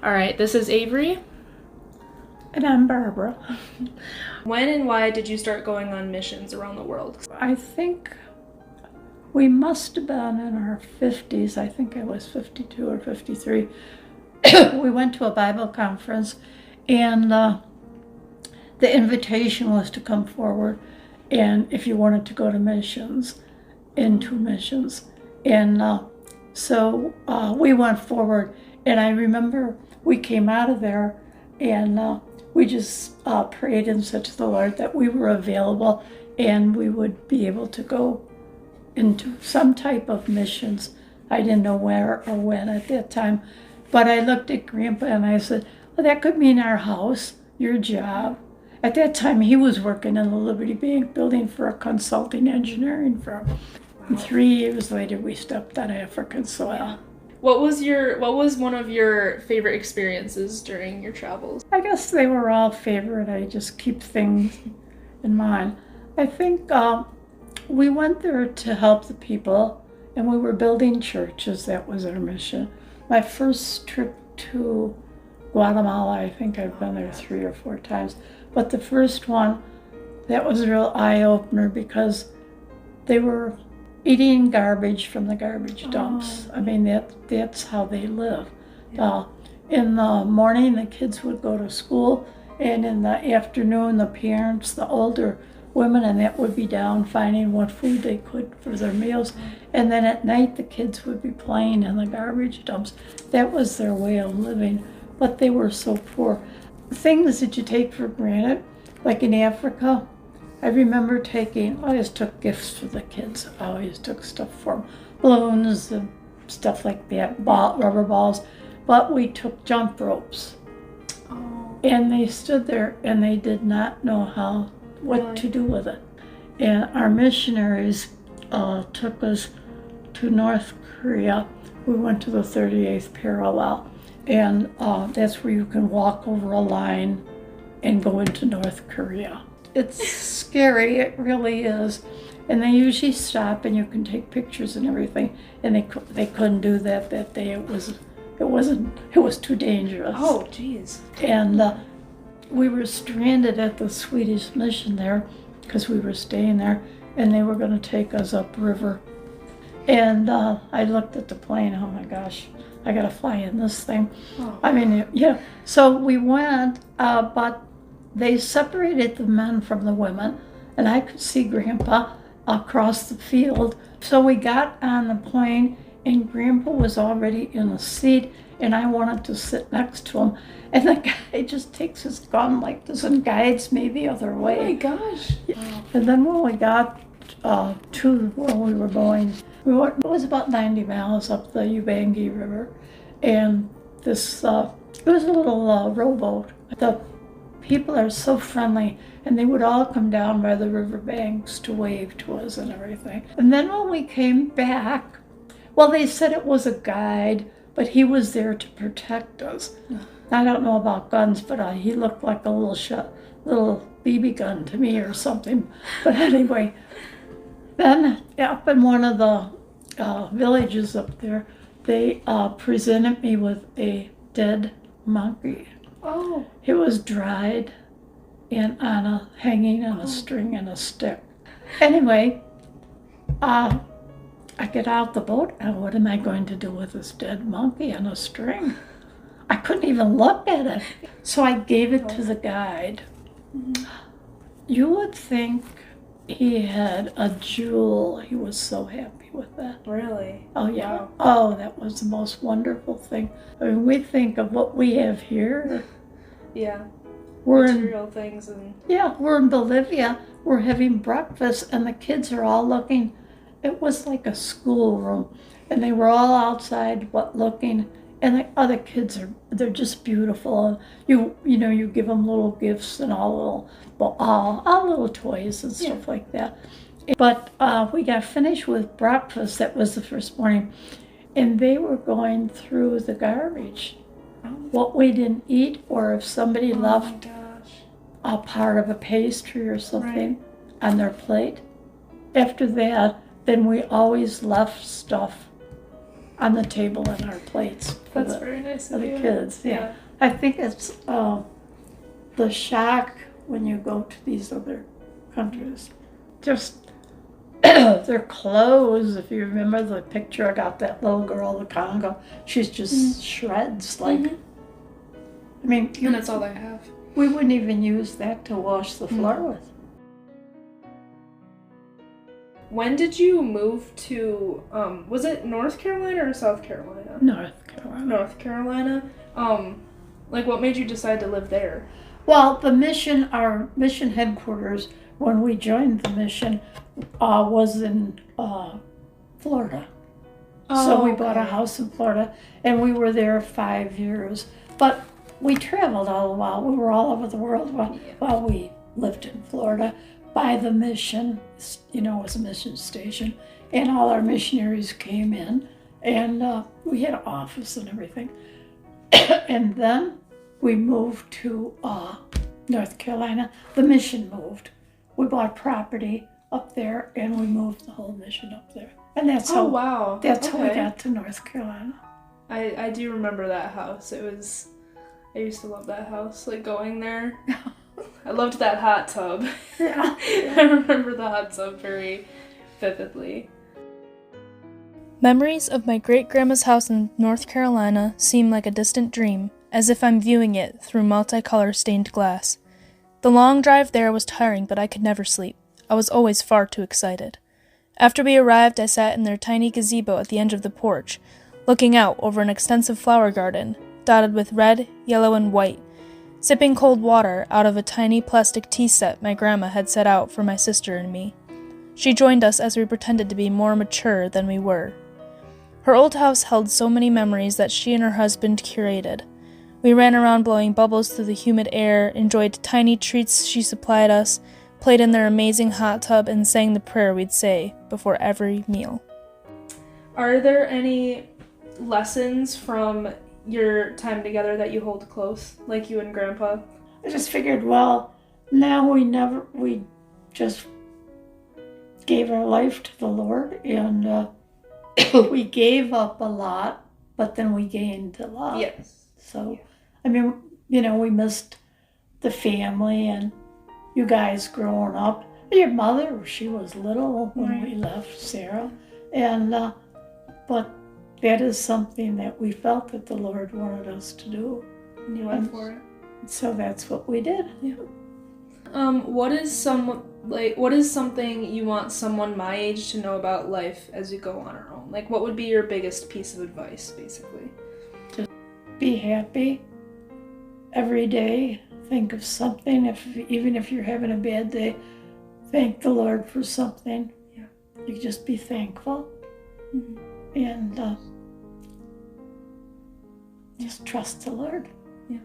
All right, this is Avery. And I'm Barbara. When and why did you start going on missions around the world? I think we must have been in our 50s. I think I was 52 or 53. We went to a Bible conference, and the invitation was to come forward and if you wanted to go to missions, into missions. And so we went forward, and I remember we came out of there and we just prayed and said to the Lord that we were available and we would be able to go into some type of missions. I didn't know where or when at that time, but I looked at Grandpa and I said, well, that could mean our house, your job. At that time, he was working in the Liberty Bank building for a consulting engineering firm. And 3 years later, we stepped on African soil. What was one of your favorite experiences during your travels? I guess they were all favorite. I just keep things in mind. I think we went there to help the people, and we were building churches. That was our mission. My first trip to Guatemala, I think I've been there 3 or 4 times. But the first one, that was a real eye-opener because they were eating garbage from the garbage dumps. I mean, that's how they live. In the morning, the kids would go to school, and in the afternoon, the parents, the older women, and that would be down finding what food they could for their meals. And then at night, the kids would be playing in the garbage dumps. That was their way of living, but they were so poor. Things that you take for granted, like in Africa, I remember I always took gifts for the kids. I always took stuff for them, balloons and stuff like that, rubber balls. But we took jump ropes. And they stood there and they did not know what to do with it. And our missionaries took us to North Korea. We went to the 38th parallel. And that's where you can walk over a line and go into North Korea. It's scary, it really is. And they usually stop and you can take pictures and everything. And they couldn't do that day. It was too dangerous. Oh, geez. And we were stranded at the Swedish mission there because we were staying there, and they were going to take us upriver. And I looked at the plane. Oh my gosh, I got to fly in this thing. Oh. I mean, yeah. So we went, but they separated the men from the women, and I could see Grandpa across the field. So we got on the plane, and Grandpa was already in a seat, and I wanted to sit next to him. And the guy just takes his gun like this and guides me the other way. Oh my gosh. Wow. And then when we got to where we were going, it was about 90 miles up the Ubangi River, and it was a little rowboat. The people are so friendly, and they would all come down by the river banks to wave to us and everything. And then when we came back, well, they said it was a guide, but he was there to protect us. I don't know about guns, but he looked like a little BB gun to me or something. But anyway, then up in one of the villages up there, they presented me with a dead monkey. Oh. It was dried and hanging on a string and a stick. Anyway, I get out the boat, and what am I going to do with this dead monkey on a string? I couldn't even look at it. So I gave it to the guide. Mm-hmm. You would think he had a jewel. He was so happy with that. Really? Oh, yeah. Wow. Oh, that was the most wonderful thing. I mean, we think of what we have here. Yeah. We're Material things and... Yeah, we're in Bolivia. We're having breakfast, and the kids are all looking. It was like a schoolroom, and they were all outside looking. And the other kids they're just beautiful. You give them little gifts and all little toys and stuff like that. But we got finished with breakfast. That was the first morning, and they were going through the garbage, what we didn't eat, or if somebody left a part of a pastry or something on their plate. After that, then we always left stuff on the table and our plates for That's very nice for of the you. kids. Yeah. I think it's the shock when you go to these other countries. Just their clothes. If you remember the picture, I got that little girl, the Congo. She's just shreds. Like, I mean, And that's all I have. we wouldn't even use that to wash the floor with. When did you move to, was it North Carolina or South Carolina? North Carolina. North Carolina. Like, what made you decide to live there? Well, our mission headquarters, when we joined the mission, was in Florida. So we bought a house in Florida, and we were there 5 years. But we traveled all the while. We were all over the world while we lived in Florida by the mission. You know, it was a mission station, and all our missionaries came in, and we had an office and everything. And then we moved to North Carolina. The mission moved. We bought property up there, and we moved the whole mission up there. And that's how. Wow. That's how we got to North Carolina. I do remember that house. I used to love that house. Like going there. I loved that hot tub. Yeah. I remember the hot tub very vividly. Memories of my great-grandma's house in North Carolina seem like a distant dream, as if I'm viewing it through multicolor stained glass. The long drive there was tiring, but I could never sleep. I was always far too excited. After we arrived, I sat in their tiny gazebo at the end of the porch, looking out over an extensive flower garden, dotted with red, yellow, and white, sipping cold water out of a tiny plastic tea set my grandma had set out for my sister and me. She joined us as we pretended to be more mature than we were. Her old house held so many memories that she and her husband curated. We ran around blowing bubbles through the humid air, enjoyed tiny treats she supplied us, played in their amazing hot tub, and sang the prayer we'd say before every meal. Are there any lessons from your time together that you hold close, like you and Grandpa? I just figured, well, now we just gave our life to the Lord, and we gave up a lot, but then we gained a lot. Yes. So, I mean, you know, we missed the family and you guys growing up. Your mother, she was little when we left, Sarah. And, but that is something that we felt that the Lord wanted us to do. And you went for it. So that's what we did. Yeah. What is something you want someone my age to know about life as we go on our own? Like, what would be your biggest piece of advice, basically? Just be happy every day. Think of something. Even if you're having a bad day, thank the Lord for something. Yeah. You just be thankful. And just trust the Lord. Yeah.